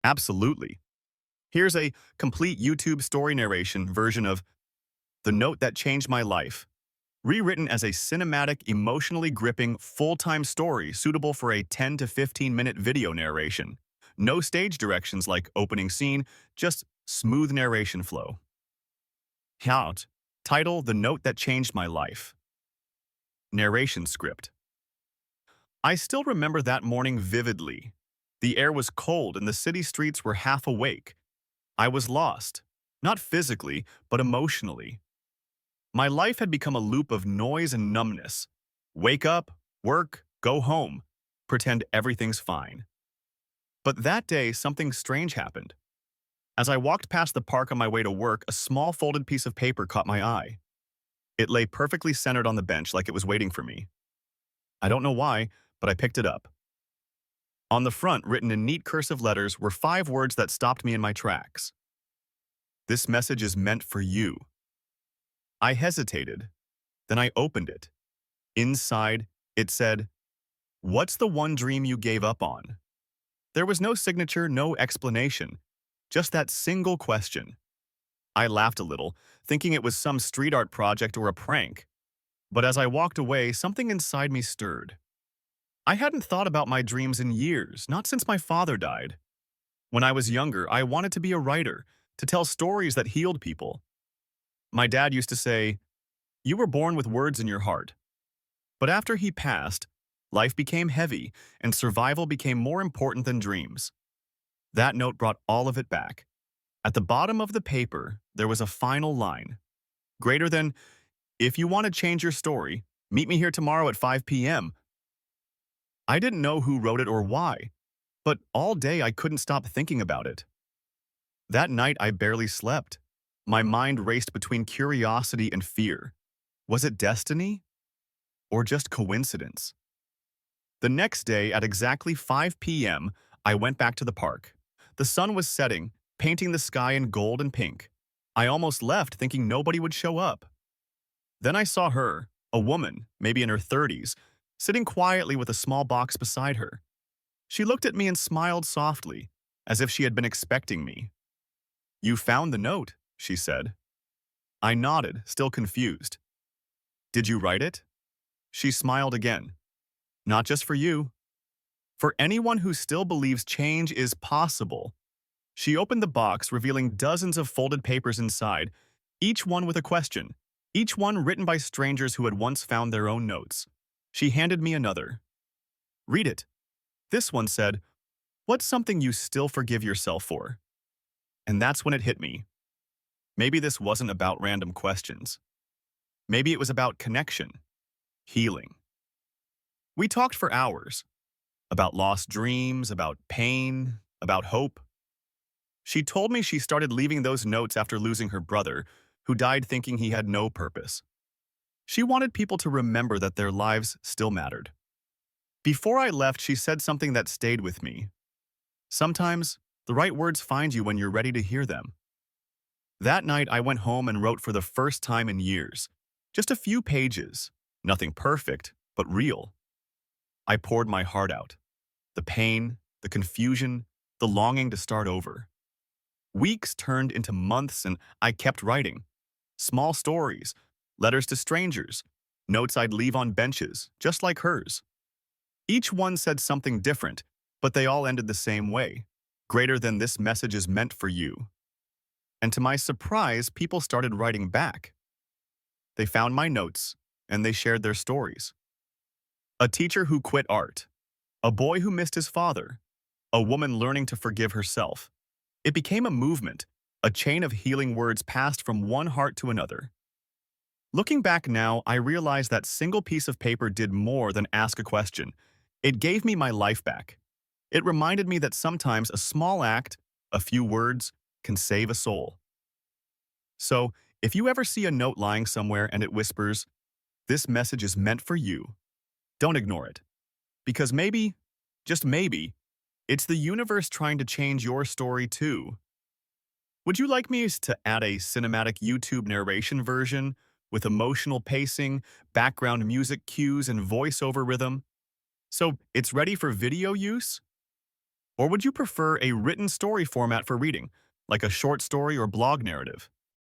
Absolutely. Here's a complete YouTube story narration version of The Note That Changed My Life, rewritten as a cinematic, emotionally gripping, full-time story suitable for a 10 to 15-minute video narration. No stage directions like opening scene, just smooth narration flow. Out. Title: The Note That Changed My Life. Narration script. I still remember that morning vividly. The air was cold and the city streets were half awake. I was lost, not physically, but emotionally. My life had become a loop of noise and numbness. Wake up, work, go home, pretend everything's fine. But that day, something strange happened. As I walked past the park on my way to work, a small folded piece of paper caught my eye. It lay perfectly centered on the bench like it was waiting for me. I don't know why, but I picked it up. On the front, written in neat cursive letters, were 5 words that stopped me in my tracks. This message is meant for you. I hesitated. Then I opened it. Inside, it said, "What's the one dream you gave up on?" There was no signature, no explanation, just that single question. I laughed a little, thinking it was some street art project or a prank. But as I walked away, something inside me stirred. I hadn't thought about my dreams in years, not since my father died. When I was younger, I wanted to be a writer, to tell stories that healed people. My dad used to say, "You were born with words in your heart." But after he passed, life became heavy and survival became more important than dreams. That note brought all of it back. At the bottom of the paper, there was a final line. Greater than, "If you want to change your story, meet me here tomorrow at 5 p.m. I didn't know who wrote it or why, but all day I couldn't stop thinking about it. That night I barely slept. My mind raced between curiosity and fear. Was it destiny? Or just coincidence? The next day, at exactly 5 p.m., I went back to the park. The sun was setting, painting the sky in gold and pink. I almost left thinking nobody would show up. Then I saw her, a woman, maybe in her 30s, sitting quietly with a small box beside her. She looked at me and smiled softly, as if she had been expecting me. "You found the note," she said. I nodded, still confused. "Did you write it?" She smiled again. "Not just for you. For anyone who still believes change is possible." She opened the box, revealing dozens of folded papers inside, each one with a question, each one written by strangers who had once found their own notes. She handed me another. "Read it." This one said, "What's something you still forgive yourself for?" And that's when it hit me. Maybe this wasn't about random questions. Maybe it was about connection, healing. We talked for hours, about lost dreams, about pain, about hope. She told me she started leaving those notes after losing her brother, who died thinking he had no purpose. She wanted people to remember that their lives still mattered. Before I left, she said something that stayed with me. Sometimes, the right words find you when you're ready to hear them. That night, I went home and wrote for the first time in years. Just a few pages. Nothing perfect, but real. I poured my heart out. The pain, the confusion, the longing to start over. Weeks turned into months and I kept writing. Small stories, letters to strangers, notes I'd leave on benches, just like hers. Each one said something different, but they all ended the same way. Greater than, this message is meant for you. And to my surprise, people started writing back. They found my notes, and they shared their stories. A teacher who quit art. A boy who missed his father. A woman learning to forgive herself. It became a movement, a chain of healing words passed from one heart to another. Looking back now, I realize that single piece of paper did more than ask a question. It gave me my life back. It reminded me that sometimes a small act, a few words, can save a soul. So, if you ever see a note lying somewhere and it whispers, "This message is meant for you," don't ignore it. Because maybe, just maybe, it's the universe trying to change your story too. Would you like me to add a cinematic YouTube narration version with emotional pacing, background music cues, and voiceover rhythm? So it's ready for video use? Or would you prefer a written story format for reading, like a short story or blog narrative?